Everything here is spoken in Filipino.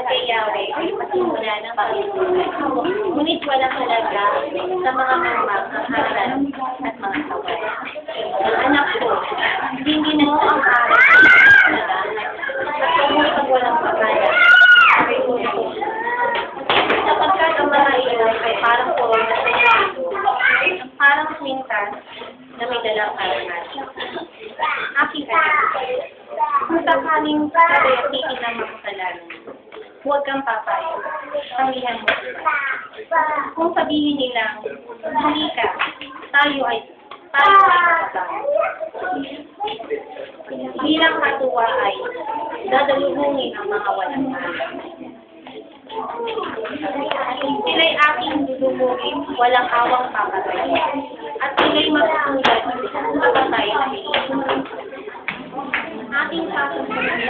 kay Yahweh ay pasimula ng Panginoon. Ngunit walang halaga sa mga mamang ang aral at mga kawal. Anak ko, hindi mo ang aral at pumusang walang pagkala. Sapagkat ang mga iyon ay parang corona sa iyo. Parang kwintas na may dalang karangan. Aking anak, kung sakaling titin ng makasalanan, huwag kang papayo. Tangihan mo. Kung sabihin nilang, halika, tayo ay makabago. Bilang katuwa ay dadalubungin ang mga walang malas. Sila'y aking dudumugin, walang awang papatay. At sila'y matutulad sa patay na iyon. Ating patutunan